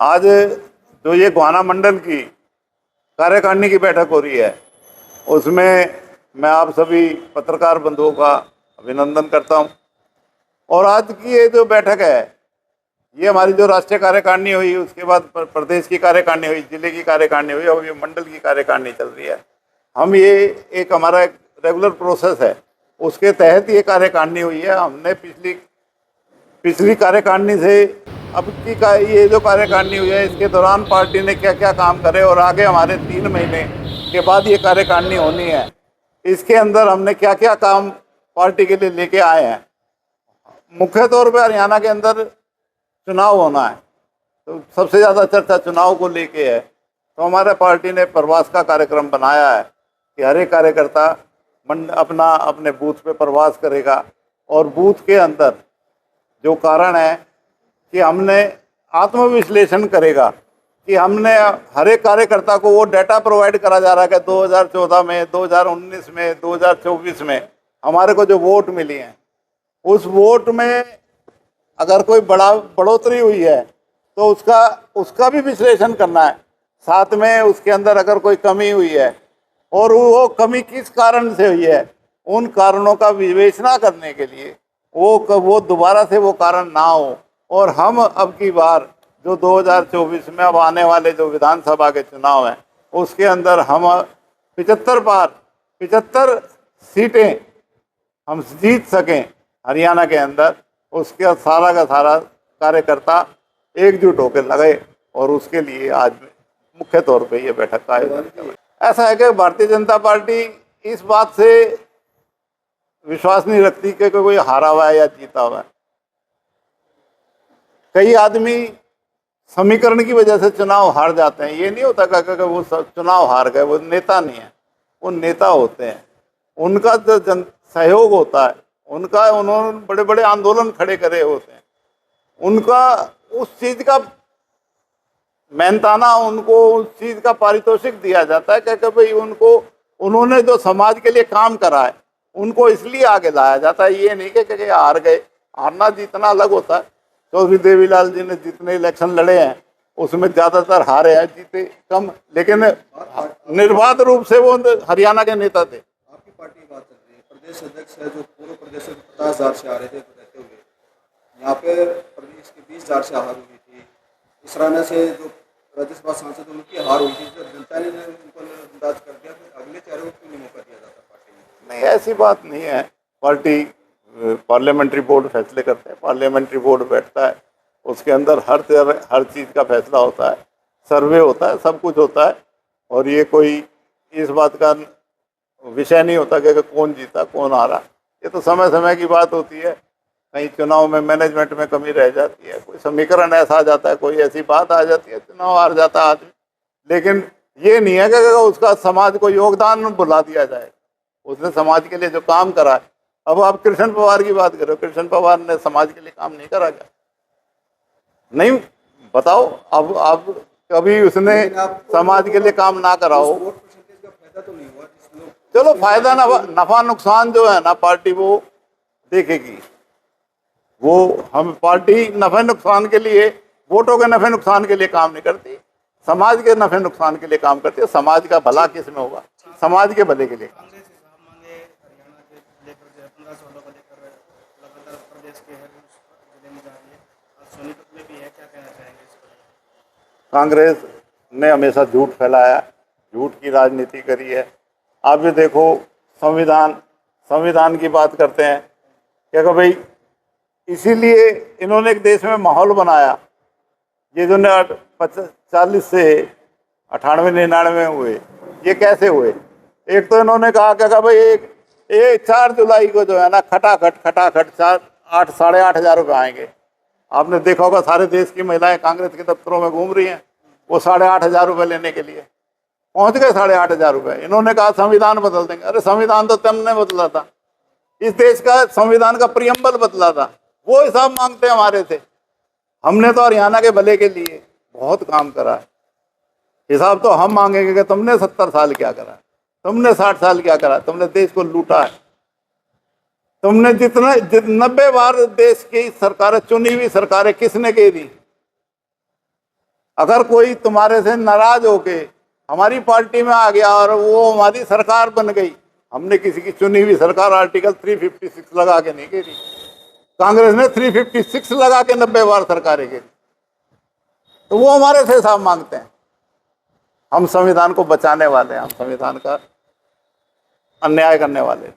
आज जो ये गोहाना मंडल की कार्यकारिणी की बैठक हो रही है, उसमें मैं आप सभी पत्रकार बंधुओं का अभिनंदन करता हूं। और आज की ये जो बैठक है, ये हमारी जो राष्ट्रीय कार्यकारिणी हुई, उसके बाद प्रदेश की कार्यकारिणी हुई, जिले की कार्यकारिणी हुई, और ये मंडल की कार्यकारिणी चल रही है। हम ये एक हमारा एक रेगुलर प्रोसेस है, उसके तहत ये कार्यकारिणी हुई है। हमने पिछली कार्यकारिणी से अब की ये जो कार्यकारिणी हुई है, इसके दौरान पार्टी ने क्या क्या काम करे और आगे हमारे 3 महीने के बाद ये कार्यकारिणी होनी है, इसके अंदर हमने क्या क्या काम पार्टी के लिए लेके आए हैं। मुख्य तौर पर हरियाणा के अंदर चुनाव होना है, तो सबसे ज़्यादा चर्चा चुनाव को लेके है। तो हमारे पार्टी ने प्रवास का कार्यक्रम बनाया है कि हर एक कार्यकर्ता अपने बूथ पे प्रवास करेगा, और बूथ के अंदर जो कारण है कि हमने आत्मविश्लेषण करेगा कि हमने हर एक कार्यकर्ता को वो डाटा प्रोवाइड करा जा रहा है कि 2014 में, 2019 में, 2024 में हमारे को जो वोट मिली हैं, उस वोट में अगर कोई बढ़ोतरी हुई है तो उसका भी विश्लेषण करना है। साथ में उसके अंदर अगर कोई कमी हुई है और वो कमी किस कारण से हुई है, उन कारणों का विवेचना करने के लिए वो दोबारा से वो कारण ना हो। और हम अब की बार जो 2024 में अब आने वाले जो विधानसभा के चुनाव हैं, उसके अंदर हम 75 सीटें हम जीत सकें हरियाणा के अंदर, उसके सारा का सारा कार्यकर्ता एकजुट होकर लगे, और उसके लिए आज मुख्य तौर पे ये बैठक का आयोजन किया। ऐसा है कि भारतीय जनता पार्टी इस बात से विश्वास नहीं रखती कि कोई हारा हुआ है या जीता हुआ है। कई आदमी समीकरण की वजह से चुनाव हार जाते हैं। ये नहीं होता कि वो चुनाव हार गए, वो नेता नहीं है, वो नेता होते हैं। उनका जो सहयोग होता है, उन्होंने बड़े बड़े आंदोलन खड़े करे होते हैं, उनका उस चीज़ का मेहनताना, उनको उस चीज़ का पारितोषिक दिया जाता है कि भाई उन्होंने जो समाज के लिए काम करा है, उनको इसलिए आगे लाया जाता है। ये नहीं कि हार गए। हारना जीतना अलग होता है। चौधरी देवीलाल जी ने जितने इलेक्शन लड़े हैं, उसमें ज़्यादातर हारे हैं, जीते कम, लेकिन निर्बाध रूप से वो हरियाणा के नेता थे। आपकी पार्टी की बात चल रही है, प्रदेश अध्यक्ष है जो पूर्व प्रदेश में 50,000 से आ रहे थे रहते हुए, यहाँ पे प्रदेश के 20,000 से हार हुई थी। इस राना से जो राज्यसभा सांसद उनकी हार हुई थी, तो जनता ने उनको अंदाज कर दिया कि अगले चेहरे को क्यों नहीं मौका दिया जाता पार्टी में। नहीं, ऐसी बात नहीं है। पार्टी पार्लियामेंट्री बोर्ड फैसले करते हैं, पार्लियामेंट्री बोर्ड बैठता है, उसके अंदर हर चीज़ का फैसला होता है, सर्वे होता है, सब कुछ होता है। और ये कोई इस बात का विषय नहीं होता कि कौन जीता कौन हारा। ये तो समय समय की बात होती है। कहीं चुनाव में मैनेजमेंट में कमी रह जाती है, कोई समीकरण ऐसा आ जाता है, कोई ऐसी बात आ जाती है, चुनाव हार जाता है आदमी। लेकिन ये नहीं है कि उसका समाज को योगदान बुला दिया जाए। उसने समाज के लिए जो काम करा है, अब आप कृष्ण पवार की बात करो, कृष्ण पवार ने समाज के लिए काम नहीं करा क्या? नहीं, बताओ। अब कभी उसने समाज के लिए काम ना करा हो? चलो, फायदा नफा नुकसान जो है ना, पार्टी वो देखेगी। वो हम पार्टी नफे नुकसान के लिए, वोटों के नफे नुकसान के लिए काम नहीं करती, समाज के नफे नुकसान के लिए काम करती है। समाज का भला किस में होगा? समाज के भले के लिए। कांग्रेस ने हमेशा झूठ फैलाया, झूठ की राजनीति करी है। आप ये देखो, संविधान की बात करते हैं क्या भाई, इसीलिए इन्होंने एक देश में माहौल बनाया। ये जो 40 से 98 99 हुए, ये कैसे हुए? एक तो इन्होंने कहा क्या भाई, एक 4 जुलाई को जो है ना, खटाखट 8,500 रुपये आएंगे। आपने देखा होगा, सारे देश की महिलाएं कांग्रेस के दफ्तरों में घूम रही हैं, वो 8,500 रुपये लेने के लिए पहुंच गए। 8,500 रुपये। इन्होंने कहा संविधान बदल देंगे। अरे संविधान तो तुमने बदला था, इस देश का संविधान का प्रियम्बल बदला था। वो हिसाब मांगते हैं हमारे से। हमने तो हरियाणा के भले के लिए बहुत काम करा है। हिसाब तो हम मांगेंगे कि तुमने 70 साल क्या करा, तुमने 60 साल क्या करा, तुमने देश को लूटा है। तुमने 90 बार देश की सरकारें, चुनी हुई सरकारें किसने की दी? अगर कोई तुम्हारे से नाराज होके हमारी पार्टी में आ गया और वो हमारी सरकार बन गई, हमने किसी की चुनी हुई सरकार आर्टिकल 356 लगा के नहीं घेरी, कांग्रेस ने 356 लगा के 90 बार सरकारें घेरी, तो वो हमारे से हिसाब मांगते हैं। हम संविधान को बचाने वाले हैं, हम संविधान का अन्याय करने वाले हैं।